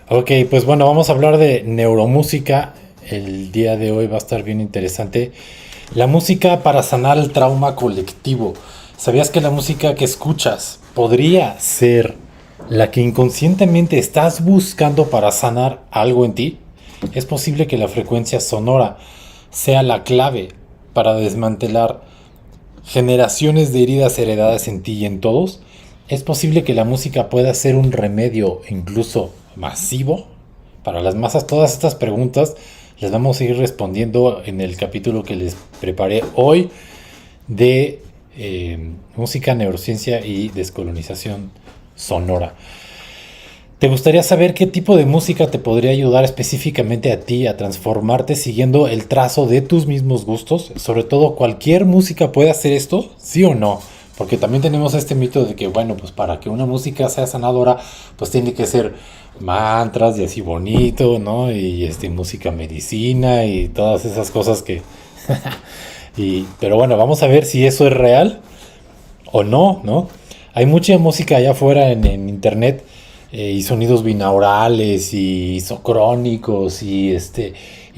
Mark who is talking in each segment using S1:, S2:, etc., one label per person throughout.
S1: Ok, pues bueno, vamos a hablar de neuromúsica. El día de hoy va a estar bien interesante. La música para sanar el trauma colectivo. ¿Sabías que la música que escuchas podría ser la que inconscientemente estás buscando para sanar algo en ti? Es posible que la frecuencia sonora sea la clave para desmantelar generaciones de heridas heredadas en ti y en todos. Es posible que la música pueda ser un remedio incluso masivo para las masas. Todas estas preguntas las vamos a ir respondiendo en el capítulo que les preparé hoy de música, neurociencia y descolonización sonora. ¿Te gustaría saber qué tipo de música te podría ayudar específicamente a ti a transformarte siguiendo el trazo de tus mismos gustos? Sobre todo, ¿cualquier música puede hacer esto? ¿Sí o no? Porque también tenemos este mito de que, bueno, pues para que una música sea sanadora, pues tiene que ser mantras y así bonito, ¿no? Y música medicina y todas esas cosas que... pero bueno, vamos a ver si eso es real o no, ¿no? Hay mucha música allá afuera en internet y sonidos binaurales y isocrónicos y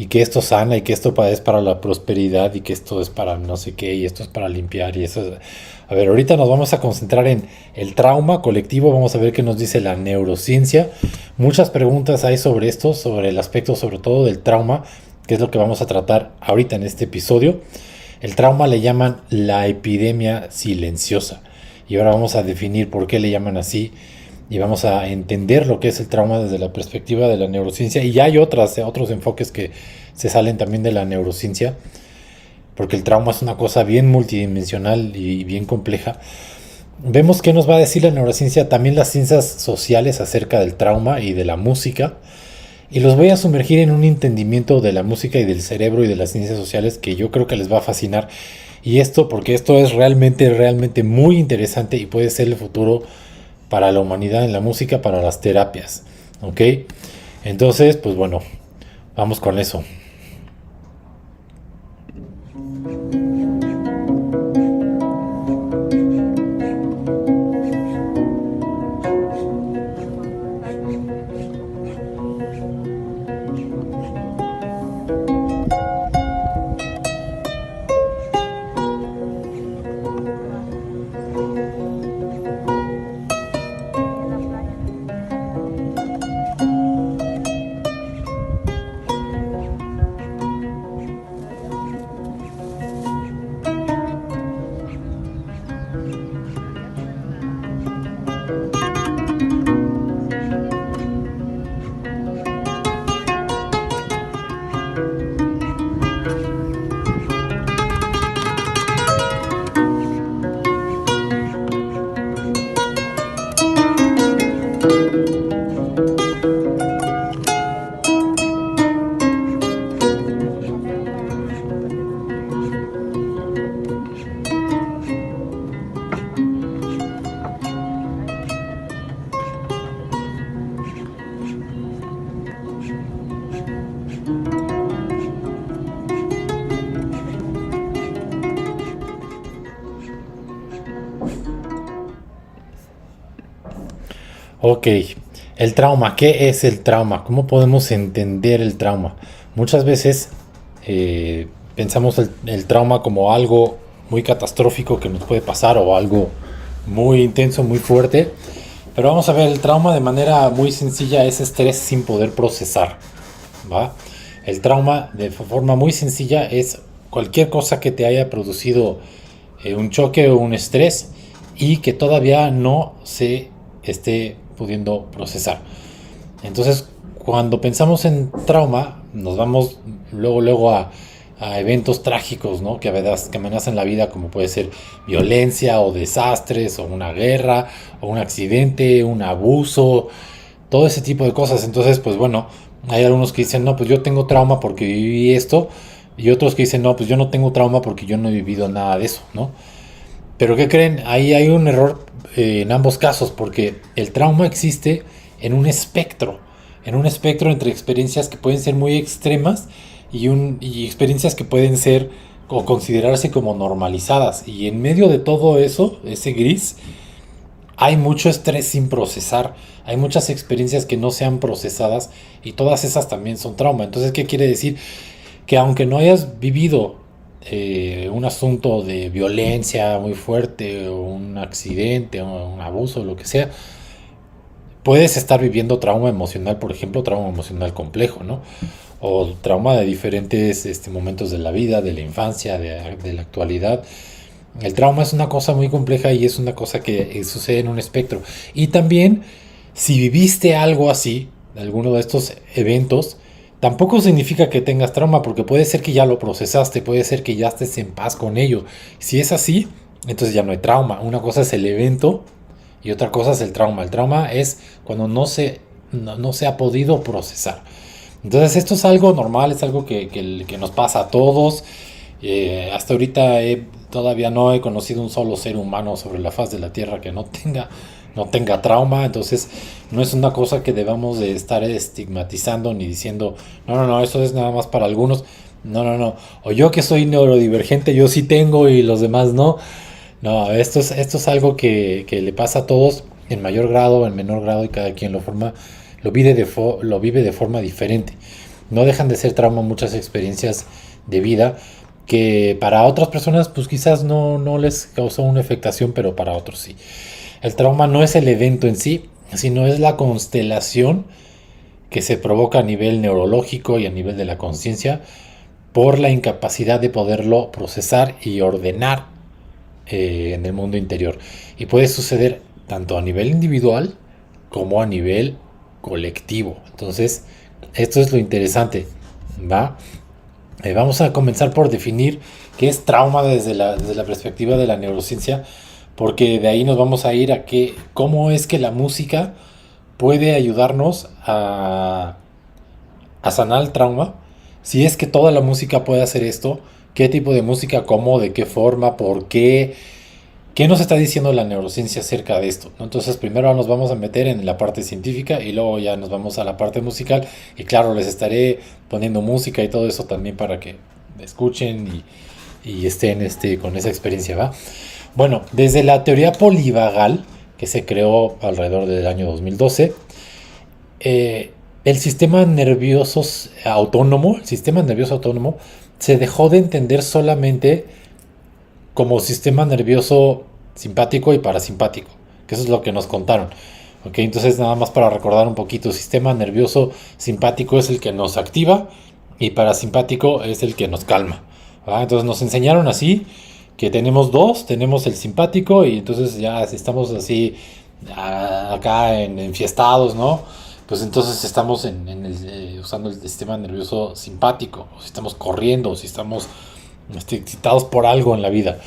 S1: que esto sana y que esto es para la prosperidad y que esto es para no sé qué y esto es para limpiar y eso es... A ver, ahorita nos vamos a concentrar en el trauma colectivo, vamos a ver qué nos dice la neurociencia. Muchas preguntas hay sobre esto, sobre el aspecto sobre todo del trauma, que es lo que vamos a tratar ahorita en este episodio. El trauma le llaman la epidemia silenciosa. Y ahora vamos a definir por qué le llaman así. Y vamos a entender lo que es el trauma desde la perspectiva de la neurociencia. Y ya hay otros enfoques que se salen también de la neurociencia. Porque el trauma es una cosa bien multidimensional y bien compleja. Vemos qué nos va a decir la neurociencia, también las ciencias sociales acerca del trauma y de la música. Y los voy a sumergir en un entendimiento de la música y del cerebro y de las ciencias sociales que yo creo que les va a fascinar. Y esto porque esto es realmente, realmente muy interesante y puede ser el futuro para la humanidad en la música, para las terapias. ¿Ok? Entonces, pues bueno, vamos con eso. Ok, el trauma, ¿qué es el trauma? ¿Cómo podemos entender el trauma? Muchas veces pensamos el trauma como algo muy catastrófico que nos puede pasar o algo muy intenso, muy fuerte. Pero vamos a ver, el trauma de manera muy sencilla es estrés sin poder procesar, ¿va? El trauma de forma muy sencilla es cualquier cosa que te haya producido un choque o un estrés y que todavía no se esté pudiendo procesar. Entonces, cuando pensamos en trauma, nos vamos luego a eventos trágicos, ¿no? Que amenazan la vida, como puede ser violencia o desastres o una guerra o un accidente, un abuso, todo ese tipo de cosas. Entonces, pues bueno, hay algunos que dicen, no, pues yo tengo trauma porque viví esto, y otros que dicen, no, pues yo no tengo trauma porque yo no he vivido nada de eso, ¿no? Pero ¿qué creen? Ahí hay un error en ambos casos, porque el trauma existe en un espectro entre experiencias que pueden ser muy extremas y experiencias que pueden ser o considerarse como normalizadas. Y en medio de todo eso, ese gris, hay mucho estrés sin procesar, hay muchas experiencias que no sean procesadas y todas esas también son trauma. Entonces, ¿qué quiere decir? Que aunque no hayas vivido un asunto de violencia muy fuerte o un accidente o un abuso o lo que sea, puedes estar viviendo trauma emocional, por ejemplo, trauma emocional complejo, ¿no? O trauma de diferentes momentos de la vida, de la infancia, de la actualidad. El trauma es una cosa muy compleja y es una cosa que sucede en un espectro. Y también, si viviste algo así, alguno de estos eventos, tampoco significa que tengas trauma, porque puede ser que ya lo procesaste, puede ser que ya estés en paz con ello. Si es así, entonces ya no hay trauma. Una cosa es el evento y otra cosa es el trauma. El trauma es cuando no se ha podido procesar. Entonces esto es algo normal, es algo que nos pasa a todos. Hasta ahorita todavía no he conocido un solo ser humano sobre la faz de la Tierra que no tenga trauma. Entonces no es una cosa que debamos de estar estigmatizando ni diciendo, no, eso es nada más para algunos. No. O yo que soy neurodivergente, yo sí tengo y los demás no. No, esto es algo que le pasa a todos en mayor grado, en menor grado, y cada quien lo vive de forma diferente. No dejan de ser trauma muchas experiencias de vida que para otras personas pues quizás no les causó una afectación, pero para otros sí. El trauma no es el evento en sí, sino es la constelación que se provoca a nivel neurológico y a nivel de la conciencia por la incapacidad de poderlo procesar y ordenar en el mundo interior. Y puede suceder tanto a nivel individual como a nivel colectivo. Entonces, esto es lo interesante, ¿va? Vamos a comenzar por definir qué es trauma desde la perspectiva de la neurociencia, porque de ahí nos vamos a ir a cómo es que la música puede ayudarnos a sanar el trauma. Si es que toda la música puede hacer esto, qué tipo de música, cómo, de qué forma, por qué, qué nos está diciendo la neurociencia acerca de esto, ¿no? Entonces primero nos vamos a meter en la parte científica y luego ya nos vamos a la parte musical y claro, les estaré poniendo música y todo eso también para que escuchen y estén con esa experiencia, ¿va? Bueno, desde la teoría polivagal que se creó alrededor del año 2012, el sistema nervioso autónomo se dejó de entender solamente como sistema nervioso simpático y parasimpático, que eso es lo que nos contaron. ¿Ok? Entonces nada más para recordar un poquito, sistema nervioso simpático es el que nos activa y parasimpático es el que nos calma, ¿va? Entonces nos enseñaron así, que tenemos dos, tenemos el simpático y entonces ya si estamos así acá enfiestados, ¿no? Pues entonces estamos usando el sistema nervioso simpático, o si estamos corriendo, o si estamos excitados por algo en la vida.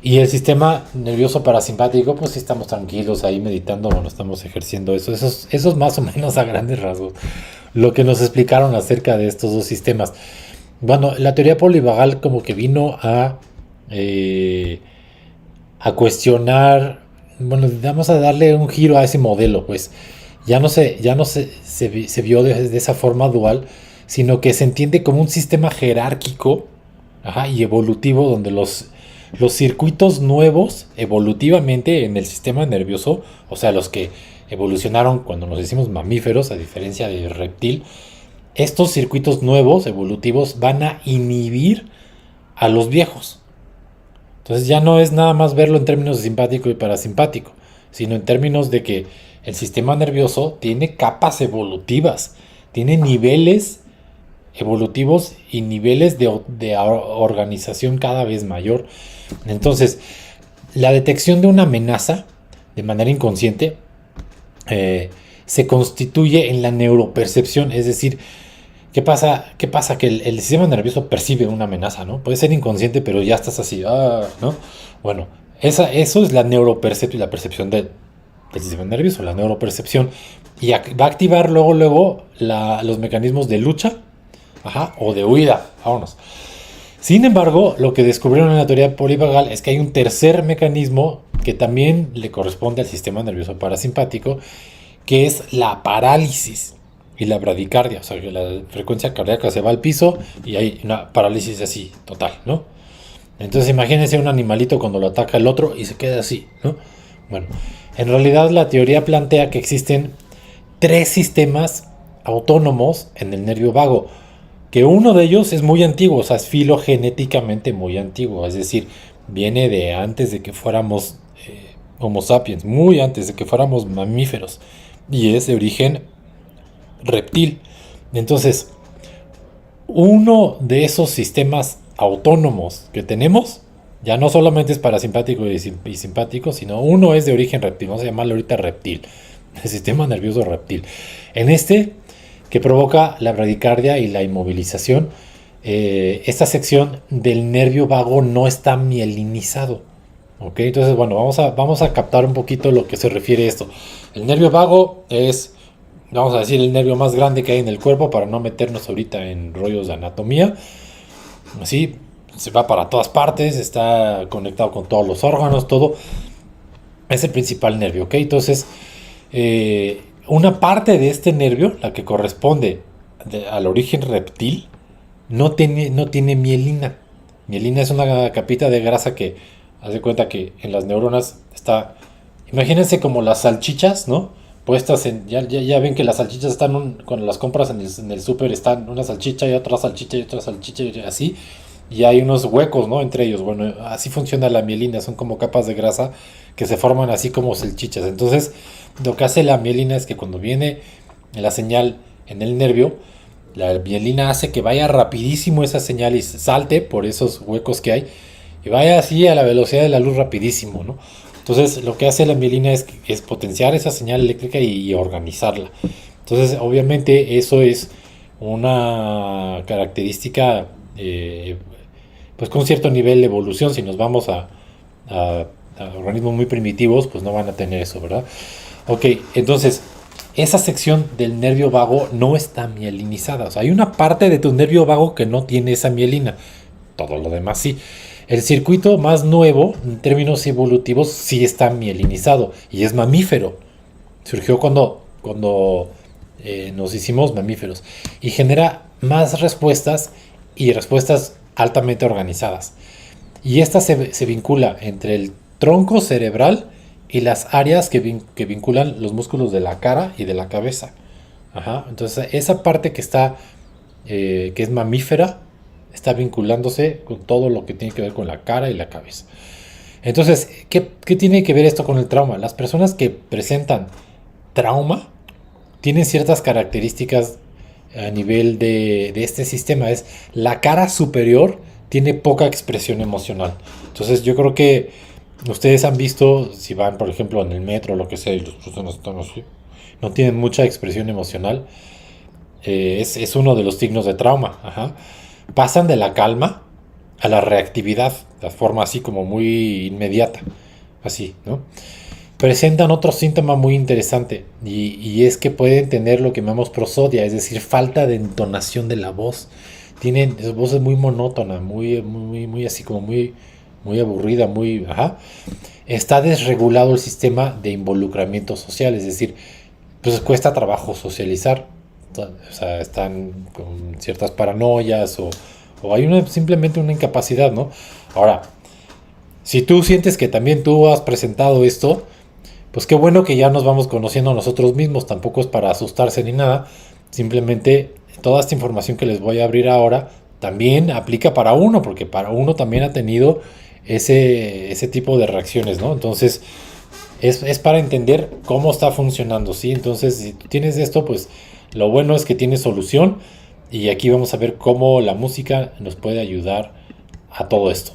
S1: Y el sistema nervioso parasimpático, pues si estamos tranquilos ahí meditando, bueno, estamos ejerciendo eso es más o menos a grandes rasgos lo que nos explicaron acerca de estos dos sistemas. Bueno, la teoría polivagal como que vino a cuestionar, bueno, vamos a darle un giro a ese modelo, pues ya no se vio de esa forma dual, sino que se entiende como un sistema jerárquico, ajá, y evolutivo, donde los circuitos nuevos evolutivamente en el sistema nervioso, o sea, los que evolucionaron cuando nos hicimos mamíferos, a diferencia del reptil, estos circuitos nuevos evolutivos van a inhibir a los viejos. Entonces ya no es nada más verlo en términos de simpático y parasimpático, sino en términos de que el sistema nervioso tiene capas evolutivas, tiene niveles evolutivos y niveles de organización cada vez mayor. Entonces, la detección de una amenaza de manera inconsciente se constituye en la neuropercepción, es decir, ¿qué pasa? Que el sistema nervioso percibe una amenaza, ¿no? Puede ser inconsciente, pero ya estás así, ¿no? Bueno, eso es la neuropercepción y la percepción del sistema nervioso, la neuropercepción. Y va a activar luego los mecanismos de lucha, ajá, o de huida, vámonos. Sin embargo, lo que descubrieron en la teoría polivagal es que hay un tercer mecanismo que también le corresponde al sistema nervioso parasimpático, que es la parálisis y la bradicardia, o sea, que la frecuencia cardíaca se va al piso y hay una parálisis así, total, ¿no? Entonces imagínense un animalito cuando lo ataca el otro y se queda así, ¿no? Bueno, En realidad la teoría plantea que existen tres sistemas autónomos en el nervio vago, que uno de ellos es muy antiguo, o sea, es filogenéticamente muy antiguo, es decir, viene de antes de que fuéramos Homo sapiens, muy antes de que fuéramos mamíferos, y es de origen reptil. Entonces, uno de esos sistemas autónomos que tenemos, ya no solamente es parasimpático y simpático, sino uno es de origen reptil, vamos a llamarlo ahorita reptil, el sistema nervioso reptil. En este, que provoca la bradicardia y la inmovilización, esta sección del nervio vago no está mielinizado. ¿Ok? Entonces, bueno, vamos a captar un poquito lo que se refiere a esto. El nervio vago es, vamos a decir, el nervio más grande que hay en el cuerpo para no meternos ahorita en rollos de anatomía. Así, se va para todas partes, está conectado con todos los órganos, todo. Es el principal nervio, ¿ok? Entonces, una parte de este nervio, la que corresponde al origen reptil, no tiene mielina. Mielina es una capita de grasa que, haz de cuenta que en las neuronas está, imagínense como las salchichas, ¿no? Puestas en, ya ven que las salchichas están, cuando las compras en el súper están una salchicha y otra salchicha y otra salchicha y así, y hay unos huecos, ¿no? Entre ellos. Bueno, así funciona la mielina, son como capas de grasa que se forman así como salchichas. Entonces, lo que hace la mielina es que cuando viene la señal en el nervio, la mielina hace que vaya rapidísimo esa señal y salte por esos huecos que hay y vaya así a la velocidad de la luz rapidísimo, ¿no? Entonces, lo que hace la mielina es potenciar esa señal eléctrica y organizarla. Entonces, obviamente, eso es una característica pues con cierto nivel de evolución. Si nos vamos a organismos muy primitivos, pues no van a tener eso, ¿verdad? Ok, entonces esa sección del nervio vago no está mielinizada. O sea, hay una parte de tu nervio vago que no tiene esa mielina. Todo lo demás sí. El circuito más nuevo, en términos evolutivos, sí está mielinizado y es mamífero. Surgió cuando nos hicimos mamíferos y genera más respuestas y respuestas altamente organizadas. Y esta se vincula entre el tronco cerebral y las áreas que vinculan los músculos de la cara y de la cabeza. Ajá. Entonces esa parte que está, que es mamífera, está vinculándose con todo lo que tiene que ver con la cara y la cabeza. Entonces, ¿qué tiene que ver esto con el trauma? Las personas que presentan trauma tienen ciertas características a nivel de este sistema. Es la cara superior tiene poca expresión emocional. Entonces yo creo que ustedes han visto, si van por ejemplo en el metro o lo que sea, y las personas están así, no tienen mucha expresión emocional. Es uno de los signos de trauma. Ajá. Pasan de la calma a la reactividad, de forma así como muy inmediata. Así, ¿no? Presentan otro síntoma muy interesante y es que pueden tener lo que llamamos prosodia, es decir, falta de entonación de la voz. Tienen voces muy monótona, muy así como muy aburrida, muy, ajá. Está desregulado el sistema de involucramiento social, es decir, pues cuesta trabajo socializar. O sea, están con ciertas paranoias o hay simplemente una incapacidad, ¿no? Ahora, si tú sientes que también tú has presentado esto, pues qué bueno que ya nos vamos conociendo a nosotros mismos, tampoco es para asustarse ni nada, simplemente toda esta información que les voy a abrir ahora también aplica para uno, porque para uno también ha tenido ese tipo de reacciones, ¿no? Entonces, es para entender cómo está funcionando, ¿sí? Entonces, si tienes esto, pues lo bueno es que tiene solución y aquí vamos a ver cómo la música nos puede ayudar a todo esto.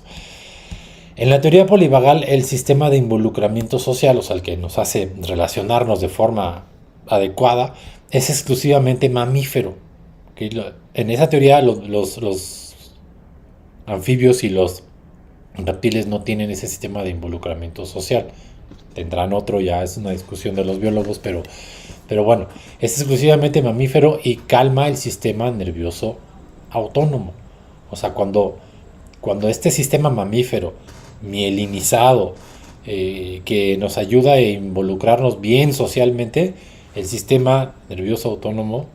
S1: En la teoría polivagal, el sistema de involucramiento social, o sea, el que nos hace relacionarnos de forma adecuada, es exclusivamente mamífero. ¿Okay? En esa teoría, los anfibios y los reptiles no tienen ese sistema de involucramiento social. Tendrán otro, ya es una discusión de los biólogos, pero bueno, es exclusivamente mamífero y calma el sistema nervioso autónomo. O sea, cuando este sistema mamífero mielinizado que nos ayuda a involucrarnos bien socialmente, el sistema nervioso autónomo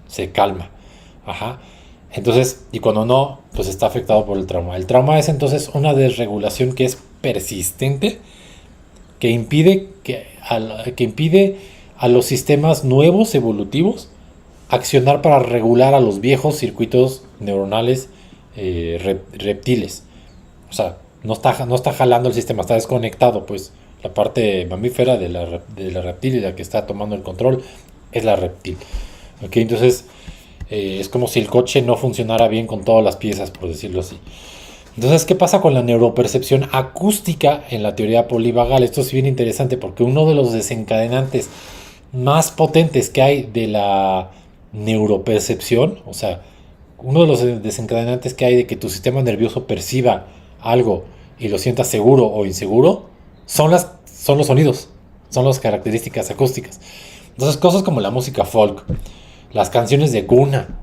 S1: se calma. Ajá. Entonces, y cuando no, pues está afectado por el trauma. El trauma es entonces una desregulación que es persistente, que impide a los sistemas nuevos evolutivos accionar para regular a los viejos circuitos neuronales reptiles. O sea, no está jalando el sistema, está desconectado, pues la parte mamífera de la reptil y la que está tomando el control es la reptil. ¿Ok? Entonces es como si el coche no funcionara bien con todas las piezas, por decirlo así. Entonces, ¿qué pasa con la neuropercepción acústica en la teoría polivagal? Esto es bien interesante porque uno de los desencadenantes más potentes que hay de la neuropercepción, o sea, uno de los desencadenantes que hay de que tu sistema nervioso perciba algo y lo sienta seguro o inseguro, son los sonidos, son las características acústicas. Entonces, cosas como la música folk, las canciones de cuna,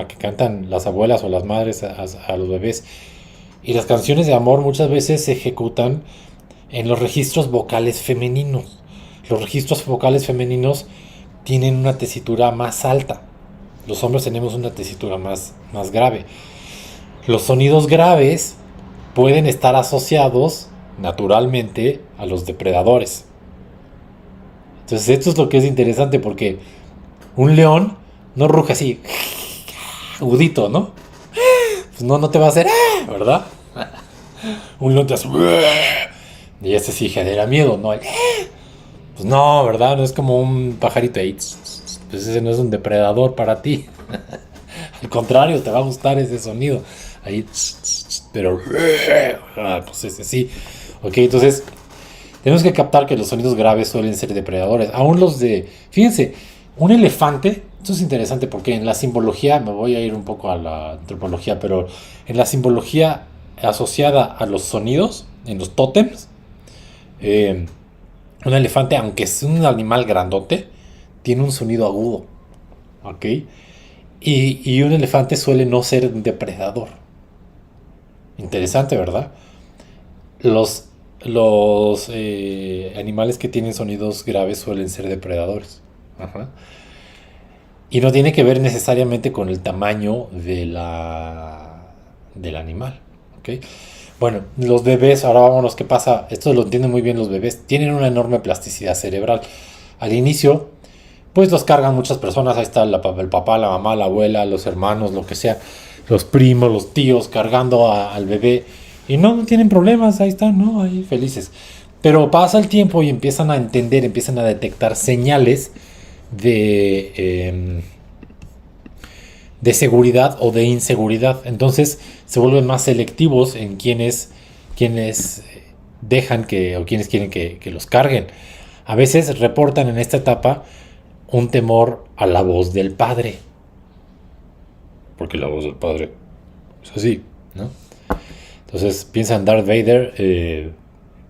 S1: que cantan las abuelas o las madres a los bebés, y las canciones de amor muchas veces se ejecutan en los registros vocales femeninos. Los registros vocales femeninos tienen una tesitura más alta. Los hombres tenemos una tesitura más grave. Los sonidos graves pueden estar asociados naturalmente a los depredadores. Entonces esto es lo que es interesante porque un león no ruge así, agudito, ¿no? Pues no te va a hacer, ¿verdad? Un león te hace, y ese sí genera miedo, ¿no? Pues no, ¿verdad? No es como un pajarito ahí. Pues ese no es un depredador para ti. Al contrario, te va a gustar ese sonido. Ahí, pero pues ese sí. Ok, entonces tenemos que captar que los sonidos graves suelen ser depredadores. Aún los fíjense, un elefante, esto es interesante porque en la simbología, me voy a ir un poco a la antropología, pero en la simbología asociada a los sonidos, en los tótems, un elefante, aunque es un animal grandote, tiene un sonido agudo. ¿Ok? Y un elefante suele no ser un depredador. Interesante, ¿verdad? Los animales que tienen sonidos graves suelen ser depredadores. Ajá. Y no tiene que ver necesariamente con el tamaño del animal. ¿Ok? Bueno, los bebés, ahora vámonos, ¿qué pasa? Esto lo entienden muy bien los bebés. Tienen una enorme plasticidad cerebral. Al inicio, pues los cargan muchas personas. Ahí está el papá, la mamá, la abuela, los hermanos, lo que sea. Los primos, los tíos cargando al bebé. Y no tienen problemas, ahí están, ¿no? Ahí felices. Pero pasa el tiempo y empiezan a entender, empiezan a detectar señales de seguridad o de inseguridad. Entonces se vuelven más selectivos en quienes dejan o quienes quieren que los carguen. A veces reportan en esta etapa un temor a la voz del padre. Porque la voz del padre es así, ¿no? Entonces piensan Darth Vader,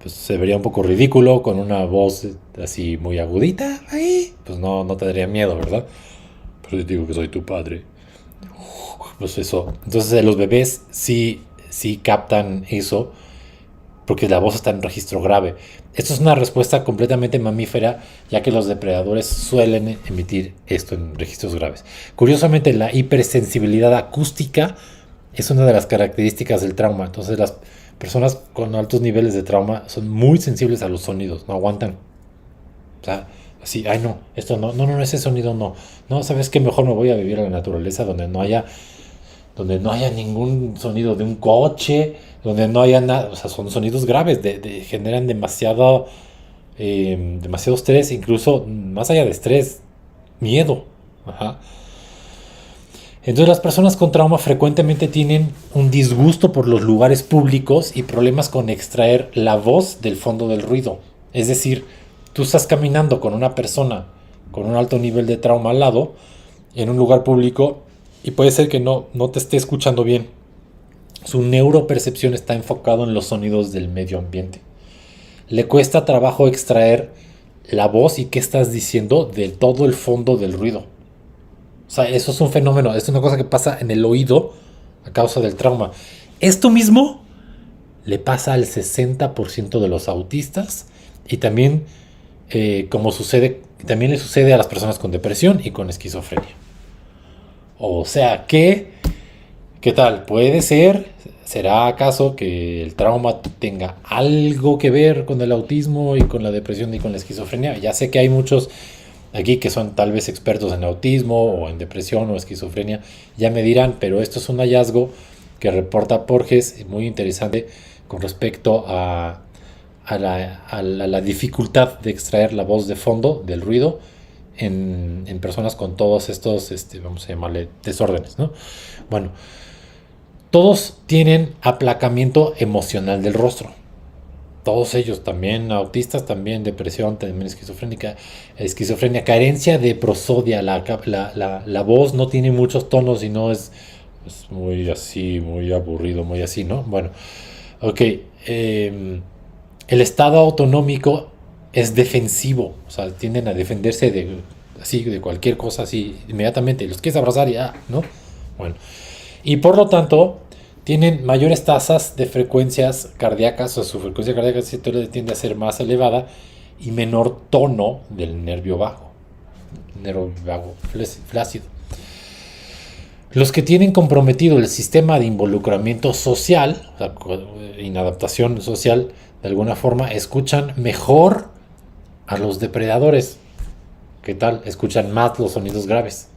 S1: pues se vería un poco ridículo con una voz así muy agudita. Ahí, pues no te daría miedo, ¿verdad? Pero yo digo que soy tu padre. Pues eso. Entonces los bebés sí captan eso porque la voz está en registro grave. Esto es una respuesta completamente mamífera, ya que los depredadores suelen emitir esto en registros graves. Curiosamente, la hipersensibilidad acústica es una de las características del trauma. Entonces las personas con altos niveles de trauma son muy sensibles a los sonidos, no aguantan. O sea, así, ay no, esto no, ese sonido no. No, ¿sabes qué? Mejor me voy a vivir a la naturaleza donde no haya ningún sonido de un coche, donde no haya nada. O sea, son sonidos graves, generan demasiado estrés, incluso más allá de estrés, miedo. Ajá. Entonces las personas con trauma frecuentemente tienen un disgusto por los lugares públicos y problemas con extraer la voz del fondo del ruido. Es decir, tú estás caminando con una persona con un alto nivel de trauma al lado en un lugar público y puede ser que no te esté escuchando bien. Su neuropercepción está enfocado en los sonidos del medio ambiente. Le cuesta trabajo extraer la voz y qué estás diciendo de todo el fondo del ruido. O sea, eso es un fenómeno, es una cosa que pasa en el oído a causa del trauma. Esto mismo le pasa al 60% de los autistas y también, también le sucede a las personas con depresión y con esquizofrenia. O sea que ¿Qué tal? Puede ser, ¿será acaso que el trauma tenga algo que ver con el autismo y con la depresión y con la esquizofrenia? Ya sé que hay muchos aquí que son tal vez expertos en autismo o en depresión o esquizofrenia, ya me dirán, pero esto es un hallazgo que reporta Porges, muy interesante, con respecto a la dificultad de extraer la voz de fondo del ruido en personas con todos estos, vamos a llamarle, desórdenes, ¿no? Bueno, todos tienen aplacamiento emocional del rostro. Todos ellos, también autistas, también depresión, también esquizofrenia, carencia de prosodia, la voz no tiene muchos tonos y no es muy así, muy aburrido, muy así, ¿no? Bueno, ok, el estado autonómico es defensivo, o sea, tienden a defenderse así, de cualquier cosa así, inmediatamente, los quieres abrazar y ya, ¿no? Bueno, y por lo tanto tienen mayores tasas de frecuencias cardíacas, o su frecuencia cardíaca tiende a ser más elevada y menor tono del nervio vago flácido. Los que tienen comprometido el sistema de involucramiento social, o sea, inadaptación social, de alguna forma, escuchan mejor a los depredadores. ¿Qué tal? Escuchan más los sonidos graves.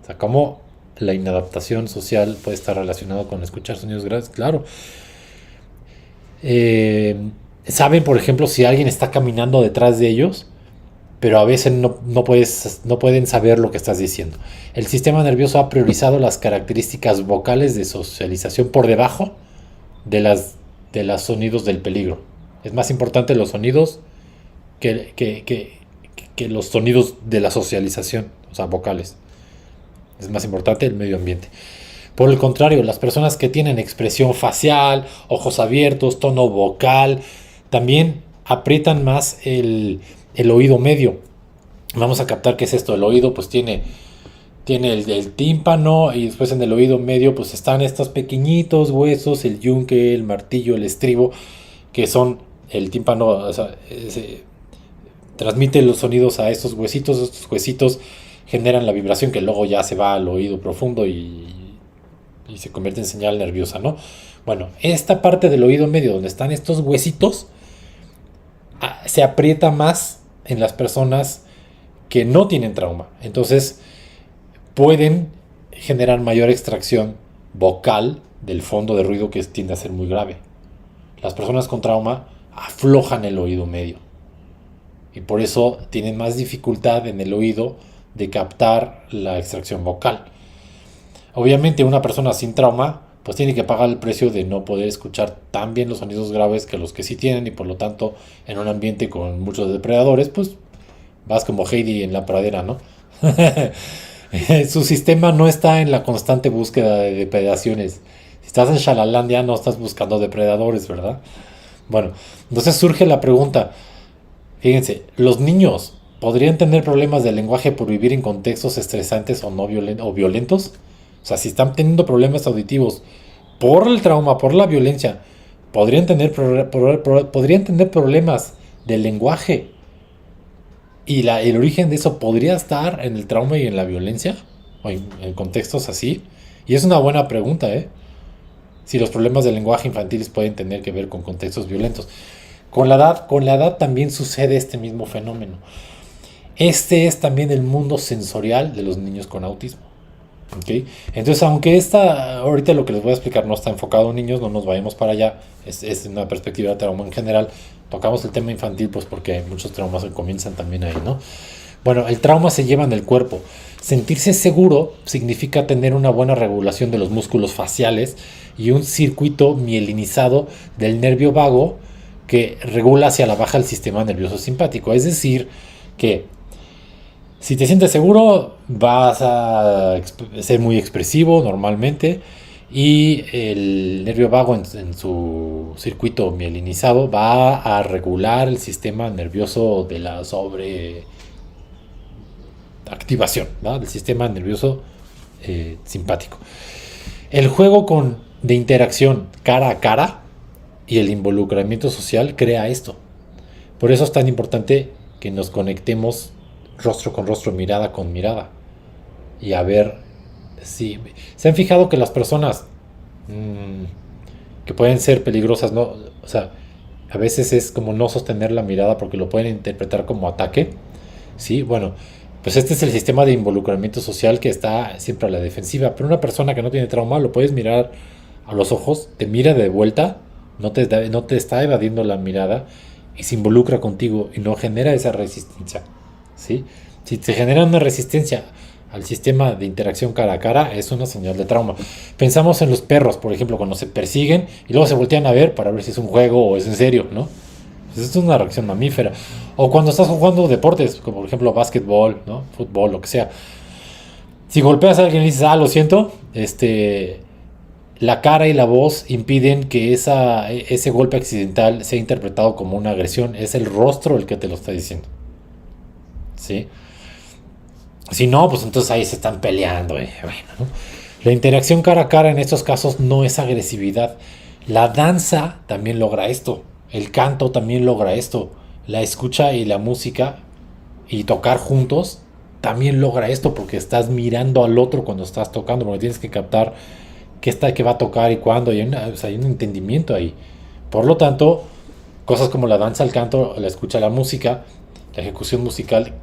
S1: O sea, ¿cómo la inadaptación social puede estar relacionada con escuchar sonidos graves? Claro. Saben, por ejemplo, si alguien está caminando detrás de ellos, pero a veces no pueden saber lo que estás diciendo. El sistema nervioso ha priorizado las características vocales de socialización por debajo de los sonidos del peligro. Es más importante los sonidos que los sonidos de la socialización, o sea, vocales. Es más importante el medio ambiente. Por el contrario, las personas que tienen expresión facial, ojos abiertos, tono vocal, también aprietan más el oído medio. Vamos a captar qué es esto. El oído pues tiene el tímpano y después en el oído medio pues están estos pequeñitos huesos, el yunque, el martillo, el estribo, que son el tímpano, o sea, transmite los sonidos a estos huesitos generan la vibración que luego ya se va al oído profundo y se convierte en señal nerviosa, ¿no? Bueno, esta parte del oído medio donde están estos huesitos se aprieta más en las personas que no tienen trauma. Entonces pueden generar mayor extracción vocal del fondo de ruido que tiende a ser muy grave. Las personas con trauma aflojan el oído medio y por eso tienen más dificultad en el oído de captar la extracción vocal. Obviamente una persona sin trauma pues tiene que pagar el precio de no poder escuchar tan bien los sonidos graves que los que sí tienen y por lo tanto en un ambiente con muchos depredadores pues vas como Heidi en la pradera, ¿no? Su sistema no está en la constante búsqueda de depredaciones. Si estás en Shalalandia no estás buscando depredadores, ¿verdad? Bueno, entonces surge la pregunta, fíjense, ¿los niños podrían tener problemas de lenguaje por vivir en contextos estresantes o no o violentos? O sea, si están teniendo problemas auditivos por el trauma, por la violencia, podrían tener problemas de lenguaje. Y el origen de eso podría estar en el trauma y en la violencia, o en contextos así. Y es una buena pregunta, ¿eh? Si los problemas de lenguaje infantiles pueden tener que ver con contextos violentos. Con la edad también sucede este mismo fenómeno. Este es también el mundo sensorial de los niños con autismo. ¿Okay? Entonces, aunque ahorita lo que les voy a explicar no está enfocado en niños, no nos vayamos para allá, es una perspectiva de trauma en general. Tocamos el tema infantil pues porque muchos traumas comienzan también ahí, ¿no? Bueno, el trauma se lleva en el cuerpo. Sentirse seguro significa tener una buena regulación de los músculos faciales y un circuito mielinizado del nervio vago que regula hacia la baja el sistema nervioso simpático. Es decir, que si te sientes seguro, vas a ser muy expresivo normalmente y el nervio vago en su circuito mielinizado va a regular el sistema nervioso de la sobreactivación, ¿no? Del sistema nervioso simpático. El juego de interacción cara a cara y el involucramiento social crea esto. Por eso es tan importante que nos conectemos rostro con rostro, mirada con mirada, y a ver Sí, se han fijado que las personas que pueden ser peligrosas, ¿no? O sea, a veces es como no sostener la mirada porque lo pueden interpretar como ataque. Sí, bueno, pues este es el sistema de involucramiento social que está siempre a la defensiva. Pero una persona que no tiene trauma lo puedes mirar a los ojos, te mira de vuelta, no te está evadiendo la mirada y se involucra contigo y no genera esa resistencia. ¿Sí? Si se genera una resistencia al sistema de interacción cara a cara, es una señal de trauma. Pensamos en los perros, por ejemplo, cuando se persiguen y luego se voltean a ver para ver si es un juego o es en serio, ¿no? Pues esto es una reacción mamífera. O cuando estás jugando deportes, como por ejemplo básquetbol, ¿no? Fútbol, lo que sea. Si golpeas a alguien y dices, ah, lo siento, la cara y la voz impiden que ese golpe accidental sea interpretado como una agresión. Es el rostro el que te lo está diciendo. ¿Sí? Si no, pues entonces ahí se están peleando. Bueno, ¿no? La interacción cara a cara en estos casos no es agresividad. La danza también logra esto. El canto también logra esto. La escucha y la música y tocar juntos también logra esto porque estás mirando al otro cuando estás tocando, porque tienes que captar qué va a tocar y cuándo. Y o sea, hay un entendimiento ahí. Por lo tanto, cosas como la danza, el canto, la escucha, la música, la ejecución musical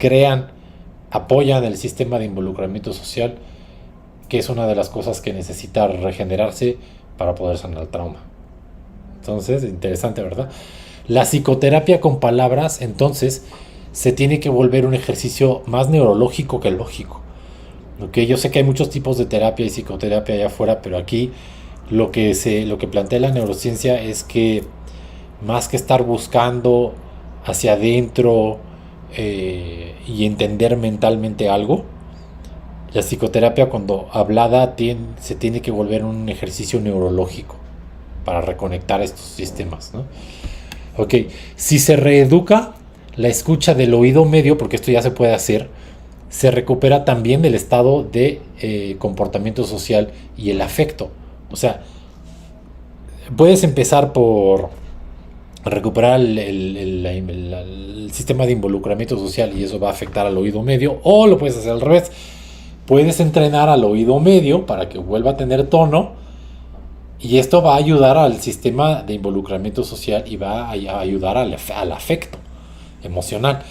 S1: apoyan el sistema de involucramiento social, que es una de las cosas que necesita regenerarse para poder sanar el trauma. Entonces, interesante, ¿verdad? La psicoterapia con palabras, entonces, se tiene que volver un ejercicio más neurológico que lógico. ¿Okay? Yo sé que hay muchos tipos de terapia y psicoterapia allá afuera, pero aquí lo que plantea la neurociencia es que más que estar buscando hacia adentro y entender mentalmente algo, la psicoterapia cuando hablada se tiene que volver un ejercicio neurológico para reconectar estos sistemas, ¿no? Ok, si se reeduca la escucha del oído medio, porque esto ya se puede hacer, se recupera también del estado de comportamiento social y el afecto. O sea, puedes empezar por recuperar el sistema de involucramiento social y eso va a afectar al oído medio, o lo puedes hacer al revés. Puedes entrenar al oído medio para que vuelva a tener tono y esto va a ayudar al sistema de involucramiento social y va a ayudar al afecto emocional.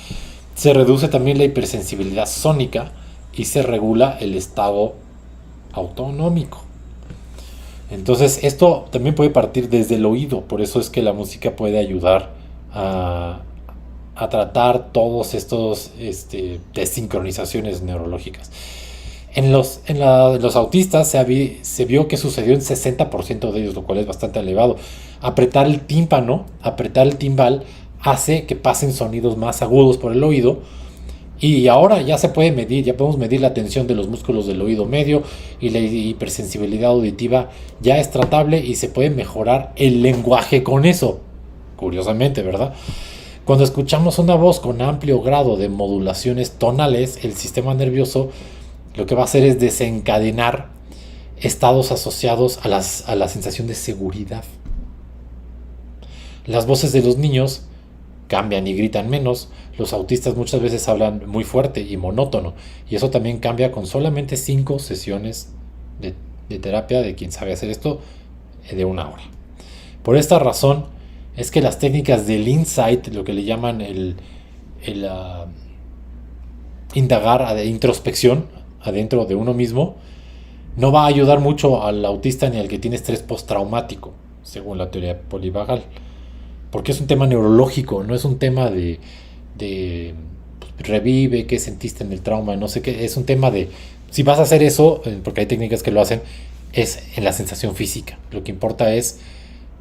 S1: Se reduce también la hipersensibilidad sónica y se regula el estado autonómico. Entonces esto también puede partir desde el oído, por eso es que la música puede ayudar a tratar todos estos desincronizaciones neurológicas. En los autistas se vio que sucedió en 60% de ellos, lo cual es bastante elevado. Apretar el tímpano, apretar el timbal, hace que pasen sonidos más agudos por el oído. Y ahora ya se puede medir, ya podemos medir la tensión de los músculos del oído medio y la hipersensibilidad auditiva ya es tratable y se puede mejorar el lenguaje con eso. Curiosamente, ¿verdad? Cuando escuchamos una voz con amplio grado de modulaciones tonales, el sistema nervioso lo que va a hacer es desencadenar estados asociados a la sensación de seguridad. Las voces de los niños cambian y gritan menos. Los autistas muchas veces hablan muy fuerte y monótono. Y eso también cambia con solamente 5 sesiones de terapia de quien sabe hacer esto de 1 hora. Por esta razón es que las técnicas del insight, lo que le llaman el indagar de introspección adentro de uno mismo, no va a ayudar mucho al autista ni al que tiene estrés postraumático, según la teoría polivagal. Porque es un tema neurológico, no es un tema de revive, qué sentiste en el trauma, no sé qué. Es un tema de, si vas a hacer eso, porque hay técnicas que lo hacen, es en la sensación física. Lo que importa es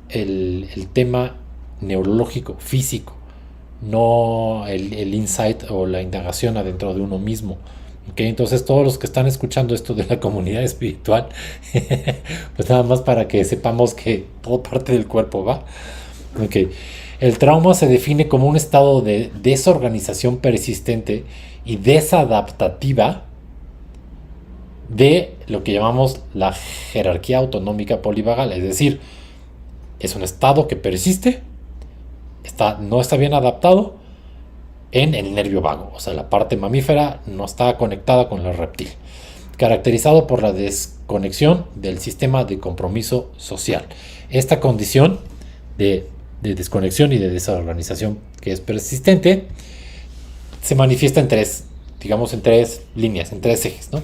S1: el tema neurológico, físico, no el insight o la indagación adentro de uno mismo. Okay, entonces todos los que están escuchando esto de la comunidad espiritual, pues nada más para que sepamos que todo parte del cuerpo, ¿va? Okay. El trauma se define como un estado de desorganización persistente y desadaptativa de lo que llamamos la jerarquía autonómica polivagal, es decir, es un estado que persiste, no está bien adaptado en el nervio vago, o sea, la parte mamífera no está conectada con el reptil. caracterizado por la desconexión del sistema de compromiso social. Esta condición de desconexión y de desorganización que es persistente se manifiesta en tres líneas, en tres ejes, ¿no?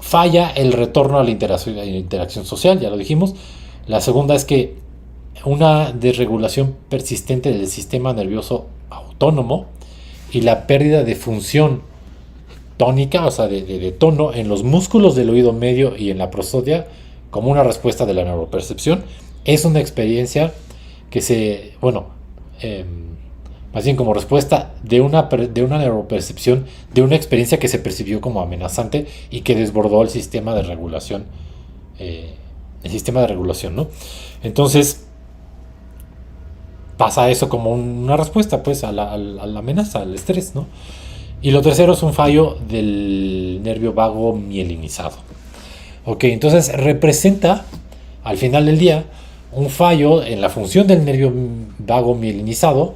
S1: Falla el retorno a la interacción social, ya lo dijimos. La segunda es que una desregulación persistente del sistema nervioso autónomo y la pérdida de función tónica, o sea, de tono en los músculos del oído medio y en la prosodia como una respuesta de la neuropercepción. Es una experiencia que más bien como respuesta de una neuropercepción, de una experiencia que se percibió como amenazante y que desbordó el sistema de regulación, ¿no? Entonces pasa eso como una respuesta, pues, a la amenaza, al estrés, ¿no? Y lo tercero es un fallo del nervio vago mielinizado. Ok, entonces representa al final del día un fallo en la función del nervio vago mielinizado,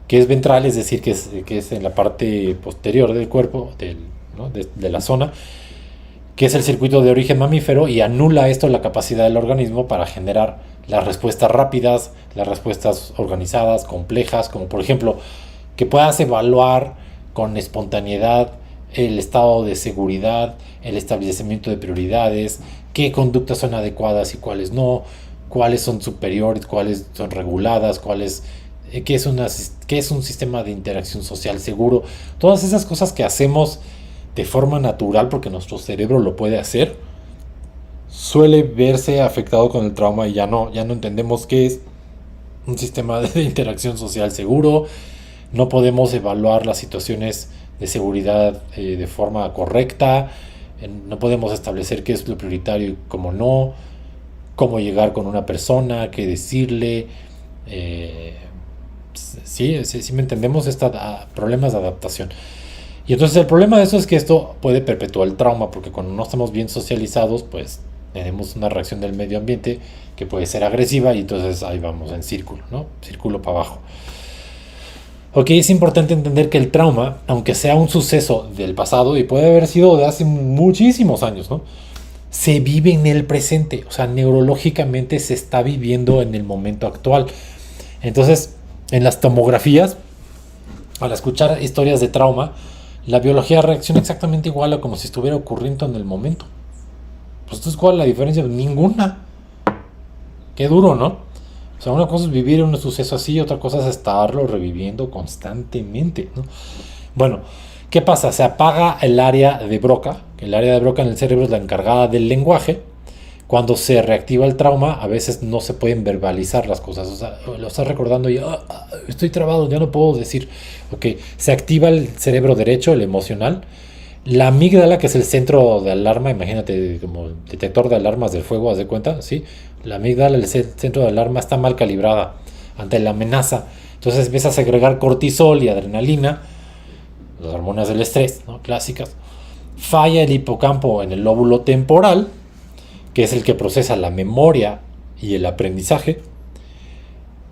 S1: que es ventral, es decir, que es en la parte posterior del cuerpo, ¿no? de la zona, que es el circuito de origen mamífero, y anula esto la capacidad del organismo para generar las respuestas rápidas, las respuestas organizadas, complejas, como por ejemplo que puedas evaluar con espontaneidad el estado de seguridad, el establecimiento de prioridades, qué conductas son adecuadas y cuáles no, cuáles son superiores, cuáles son reguladas, qué es un sistema de interacción social seguro. Todas esas cosas que hacemos de forma natural porque nuestro cerebro lo puede hacer, suele verse afectado con el trauma y ya no entendemos qué es un sistema de interacción social seguro. No podemos evaluar las situaciones de seguridad de forma correcta. No podemos establecer qué es lo prioritario y cómo no. Cómo llegar con una persona, qué decirle. Sí me entendemos, problemas de adaptación. Y entonces el problema de eso es que esto puede perpetuar el trauma, porque cuando no estamos bien socializados, pues tenemos una reacción del medio ambiente que puede ser agresiva y entonces ahí vamos en círculo, ¿no? Círculo para abajo. Ok, es importante entender que el trauma, aunque sea un suceso del pasado y puede haber sido de hace muchísimos años, ¿no? Se vive en el presente, o sea, neurológicamente se está viviendo en el momento actual. Entonces, en las tomografías, al escuchar historias de trauma, la biología reacciona exactamente igual a como si estuviera ocurriendo en el momento. Pues entonces, ¿cuál es la diferencia? Ninguna. Qué duro, ¿no? O sea, una cosa es vivir un suceso así, otra cosa es estarlo reviviendo constantemente, ¿no? Bueno, ¿qué pasa? Se apaga el área de Broca, que el área de Broca en el cerebro es la encargada del lenguaje. Cuando se reactiva el trauma, a veces no se pueden verbalizar las cosas. O sea, lo estás recordando y estoy trabado, ya no puedo decir. Ok, se activa el cerebro derecho, el emocional. La amígdala, que es el centro de alarma, imagínate como detector de alarmas del fuego, haz de cuenta, ¿sí? La amígdala, el centro de alarma, está mal calibrada ante la amenaza. Entonces empieza a segregar cortisol y adrenalina, las hormonas del estrés, ¿no? Clásicas. Falla el hipocampo en el lóbulo temporal, que es el que procesa la memoria y el aprendizaje.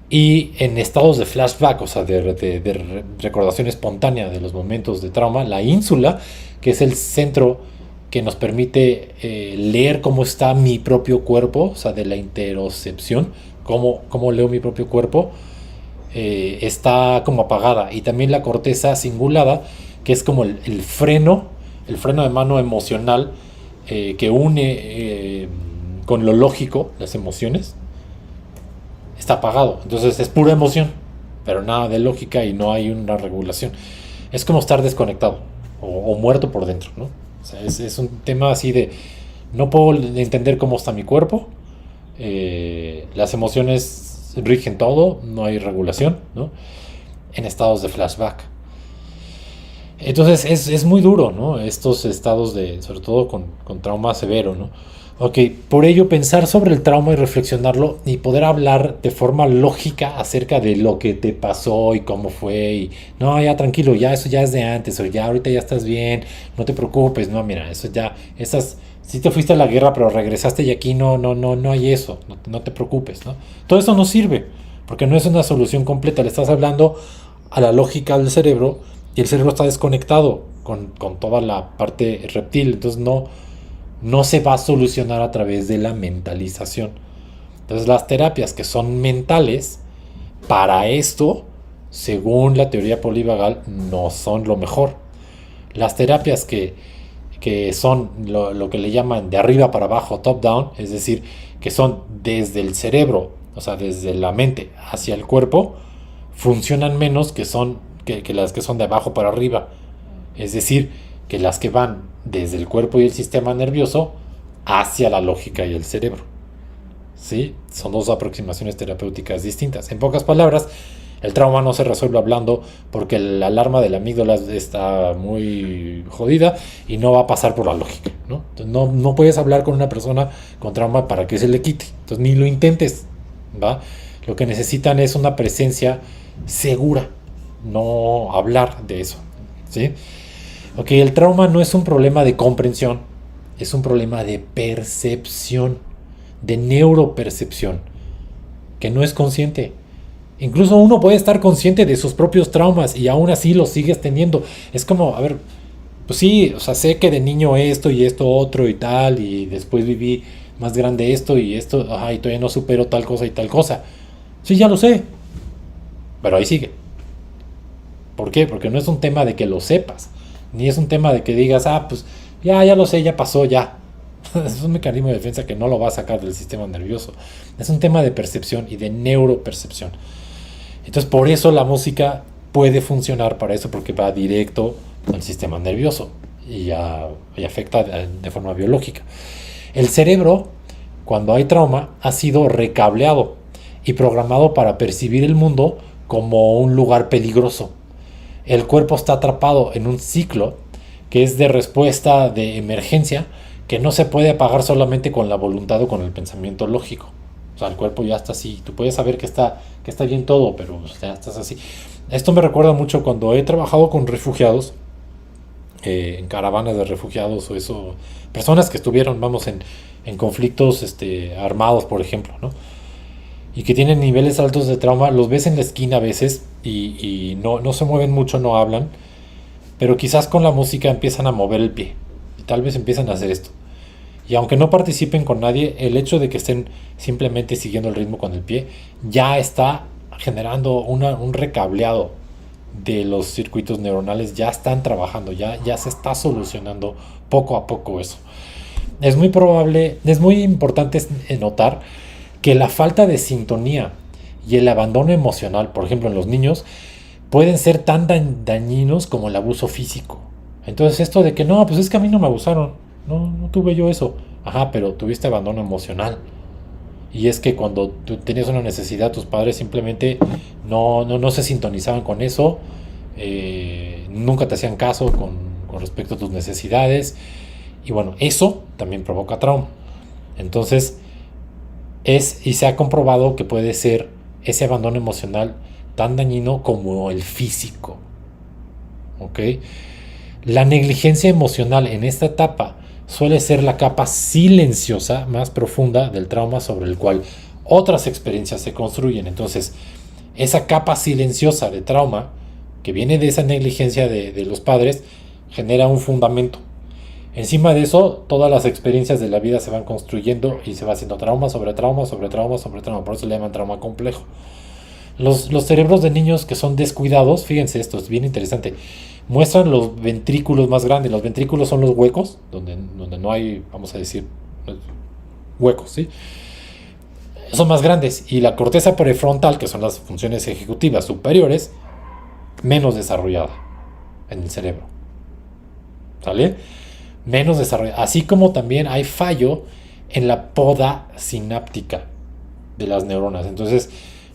S1: Y en estados de flashback, o sea, de recordación espontánea de los momentos de trauma, la ínsula, que es el centro que nos permite leer cómo está mi propio cuerpo, o sea, de la interocepción, cómo leo mi propio cuerpo, está como apagada. Y también la corteza cingulada, que es como el freno de mano emocional que une con lo lógico, las emociones, está apagado. Entonces es pura emoción, pero nada de lógica y no hay una regulación. Es como estar desconectado o muerto por dentro, ¿no? O sea, es un tema así de no puedo entender cómo está mi cuerpo, las emociones rigen todo, no hay regulación, ¿no? En estados de flashback. Entonces es muy duro, ¿no? Estos estados sobre todo con trauma severo, ¿no? Ok, por ello pensar sobre el trauma y reflexionarlo y poder hablar de forma lógica acerca de lo que te pasó y cómo fue y no, ya tranquilo, ya eso ya es de antes o ya ahorita ya estás bien, no te preocupes, no, mira, eso ya, sí te fuiste a la guerra pero regresaste y aquí no hay eso, no te preocupes, ¿no? Todo eso no sirve porque no es una solución completa, le estás hablando a la lógica del cerebro y el cerebro está desconectado con toda la parte reptil. Entonces no se va a solucionar a través de la mentalización. Entonces las terapias que son mentales, para esto, según la teoría polivagal, no son lo mejor. Las terapias que son lo que le llaman de arriba para abajo, top down, es decir, que son desde el cerebro, o sea, desde la mente hacia el cuerpo, funcionan menos que las que son de abajo para arriba. Es decir, que las que van desde el cuerpo y el sistema nervioso hacia la lógica y el cerebro. ¿Sí? Son dos aproximaciones terapéuticas distintas. En pocas palabras, el trauma no se resuelve hablando porque la alarma de la amígdala está muy jodida y no va a pasar por la lógica, ¿no? Entonces no puedes hablar con una persona con trauma para que se le quite. Entonces ni lo intentes, ¿va? Lo que necesitan es una presencia segura, no hablar de eso, ¿sí? Ok, el trauma no es un problema de comprensión, es un problema de percepción, de neuropercepción, que no es consciente. Incluso uno puede estar consciente de sus propios traumas y aún así los sigues teniendo. Es como, a ver, pues sí, o sea, sé que de niño esto y esto otro y tal, y después viví más grande esto y esto, ajá, y todavía no supero tal cosa y tal cosa. Sí, ya lo sé, pero ahí sigue. ¿Por qué? Porque no es un tema de que lo sepas, ni es un tema de que digas, pues ya lo sé, ya pasó, ya. Es un mecanismo de defensa que no lo va a sacar del sistema nervioso. Es un tema de percepción y de neuropercepción. Entonces, por eso la música puede funcionar para eso, porque va directo al sistema nervioso y afecta de forma biológica. El cerebro, cuando hay trauma, ha sido recableado y programado para percibir el mundo como un lugar peligroso. El cuerpo está atrapado en un ciclo que es de respuesta de emergencia, que no se puede apagar solamente con la voluntad o con el pensamiento lógico. O sea, el cuerpo ya está así. Tú puedes saber que está bien todo, pero ya estás así. Esto me recuerda mucho cuando he trabajado con refugiados, en caravanas de refugiados o eso. Personas que estuvieron, vamos, en conflictos armados, por ejemplo, ¿no? Y que tienen niveles altos de trauma. Los ves en la esquina a veces y no se mueven mucho, no hablan. Pero quizás con la música empiezan a mover el pie. Y tal vez empiezan a hacer esto. Y aunque no participen con nadie, el hecho de que estén simplemente siguiendo el ritmo con el pie ya está generando un recableado de los circuitos neuronales. Ya están trabajando, ya se está solucionando poco a poco eso. Es muy probable, es muy importante notar que la falta de sintonía y el abandono emocional, por ejemplo en los niños, pueden ser tan dañinos como el abuso físico. Entonces esto de que no, pues es que a mí no me abusaron, no tuve yo eso. Ajá, pero tuviste abandono emocional. Y es que cuando tú tenías una necesidad, tus padres simplemente no se sintonizaban con eso, nunca te hacían caso con respecto a tus necesidades. Y bueno, eso también provoca trauma. Entonces, y se ha comprobado que puede ser ese abandono emocional tan dañino como el físico. ¿Ok? La negligencia emocional en esta etapa suele ser la capa silenciosa más profunda del trauma sobre el cual otras experiencias se construyen. Entonces, esa capa silenciosa de trauma que viene de esa negligencia de los padres genera un fundamento. Encima de eso, todas las experiencias de la vida se van construyendo y se va haciendo trauma sobre trauma sobre trauma sobre trauma. Por eso le llaman trauma complejo. Los cerebros de niños que son descuidados, fíjense esto, es bien interesante, muestran los ventrículos más grandes. Los ventrículos son los huecos, donde no hay, vamos a decir, huecos, ¿sí? Son más grandes. Y la corteza prefrontal, que son las funciones ejecutivas superiores, menos desarrollada en el cerebro. ¿Sale? Menos desarrollada. Así como también hay fallo en la poda sináptica de las neuronas. Entonces,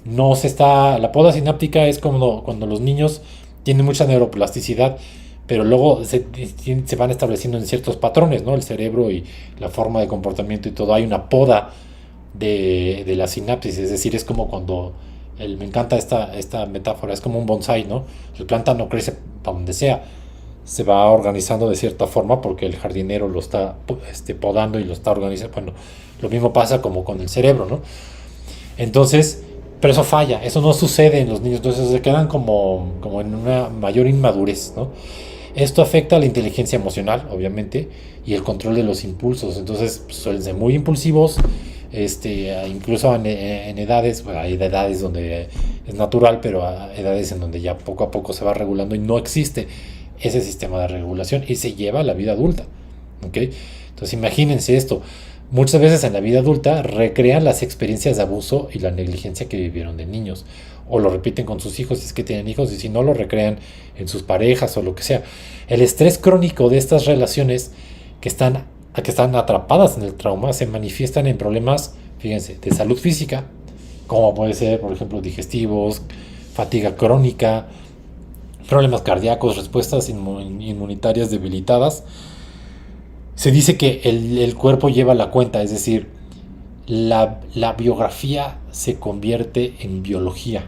S1: la poda sináptica es como cuando los niños tienen mucha neuroplasticidad, pero luego se van estableciendo en ciertos patrones, ¿no? El cerebro y la forma de comportamiento y todo. Hay una poda de la sinapsis, es decir, es como cuando me encanta esta metáfora, es como un bonsái, ¿no? El planta no crece para donde sea, se va organizando de cierta forma porque el jardinero lo está podando y lo está organizando. Bueno, lo mismo pasa como con el cerebro, ¿no? Entonces, pero eso falla, eso no sucede en los niños, entonces se quedan como en una mayor inmadurez, ¿no? Esto afecta a la inteligencia emocional, obviamente, y el control de los impulsos. Entonces pues, suelen ser muy impulsivos, incluso en edades, bueno, hay edades donde es natural, pero hay edades en donde ya poco a poco se va regulando y no existe ese sistema de regulación y se lleva a la vida adulta. ¿Okay? Entonces imagínense esto. Muchas veces en la vida adulta recrean las experiencias de abuso y la negligencia que vivieron de niños. O lo repiten con sus hijos si es que tienen hijos, y si no, lo recrean en sus parejas o lo que sea. El estrés crónico de estas relaciones que están atrapadas en el trauma se manifiestan en problemas, fíjense, de salud física, como puede ser, por ejemplo, digestivos, fatiga crónica, problemas cardíacos, respuestas inmunitarias debilitadas. Se dice que el cuerpo lleva la cuenta, es decir, la biografía se convierte en biología.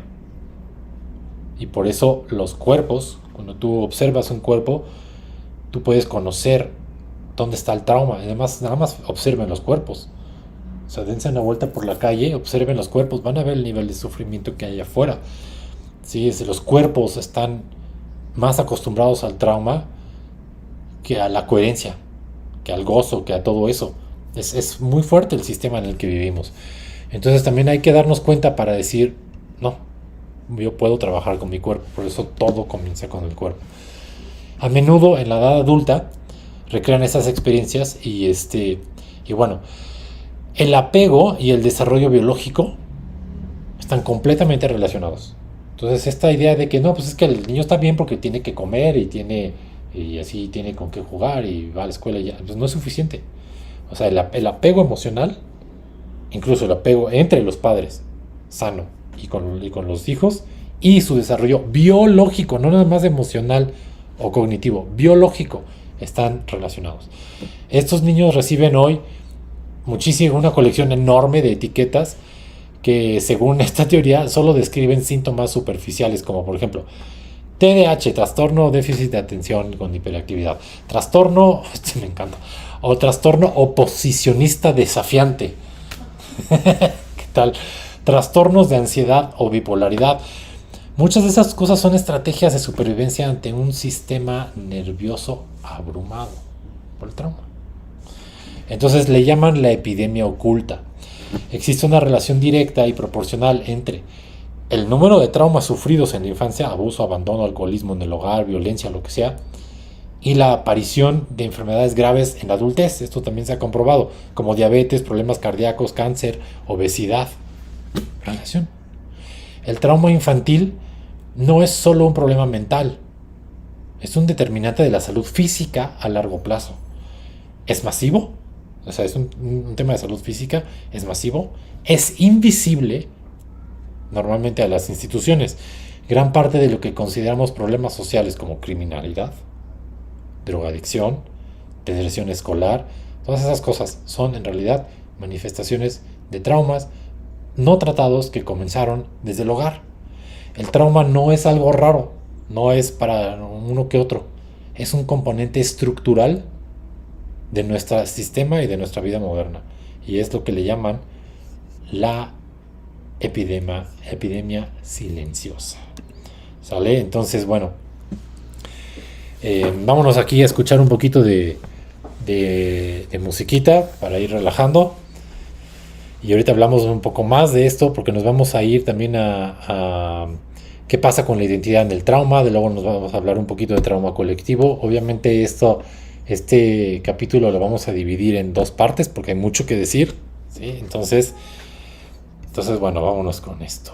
S1: Y por eso los cuerpos, cuando tú observas un cuerpo, tú puedes conocer dónde está el trauma. Además, nada más observen los cuerpos. O sea, dense una vuelta por la calle, observen los cuerpos, van a ver el nivel de sufrimiento que hay afuera. ¿Sí? Los cuerpos están más acostumbrados al trauma que a la coherencia, que al gozo, que a todo eso. Es muy fuerte el sistema en el que vivimos. Entonces también hay que darnos cuenta para decir, no, yo puedo trabajar con mi cuerpo, por eso todo comienza con el cuerpo. A menudo en la edad adulta recrean esas experiencias y bueno, el apego y el desarrollo biológico están completamente relacionados. Entonces esta idea de que no, pues es que el niño está bien porque tiene que comer y así tiene con qué jugar y va a la escuela y ya, pues no es suficiente. O sea, el apego emocional, incluso el apego entre los padres, sano, y con los hijos, y su desarrollo biológico, no nada más emocional o cognitivo, biológico, están relacionados. Estos niños reciben hoy una colección enorme de etiquetas que, según esta teoría, solo describen síntomas superficiales, como por ejemplo TDAH, trastorno déficit de atención con hiperactividad, trastorno, me encanta, o trastorno oposicionista desafiante. ¿Qué tal? Trastornos de ansiedad o bipolaridad. Muchas de esas cosas son estrategias de supervivencia ante un sistema nervioso abrumado por el trauma. Entonces le llaman la epidemia oculta. Existe una relación directa y proporcional entre el número de traumas sufridos en la infancia, abuso, abandono, alcoholismo en el hogar, violencia, lo que sea, y la aparición de enfermedades graves en la adultez. Esto también se ha comprobado, como diabetes, problemas cardíacos, cáncer, obesidad. Relación. El trauma infantil no es solo un problema mental, es un determinante de la salud física a largo plazo. ¿Es masivo? O sea, es un tema de salud física, es masivo, es invisible normalmente a las instituciones. Gran parte de lo que consideramos problemas sociales como criminalidad, drogadicción, deserción escolar, todas esas cosas son en realidad manifestaciones de traumas no tratados que comenzaron desde el hogar. El trauma no es algo raro, no es para uno que otro, es un componente estructural de nuestro sistema y de nuestra vida moderna, y es lo que le llaman la epidemia silenciosa. ¿Sale? Entonces, bueno, vámonos aquí a escuchar un poquito de musiquita para ir relajando. Y ahorita hablamos un poco más de esto, porque nos vamos a ir también a qué pasa con la identidad en el trauma. De luego nos vamos a hablar un poquito de trauma colectivo. Obviamente este capítulo lo vamos a dividir en dos partes porque hay mucho que decir, ¿sí? Entonces bueno, vámonos con esto.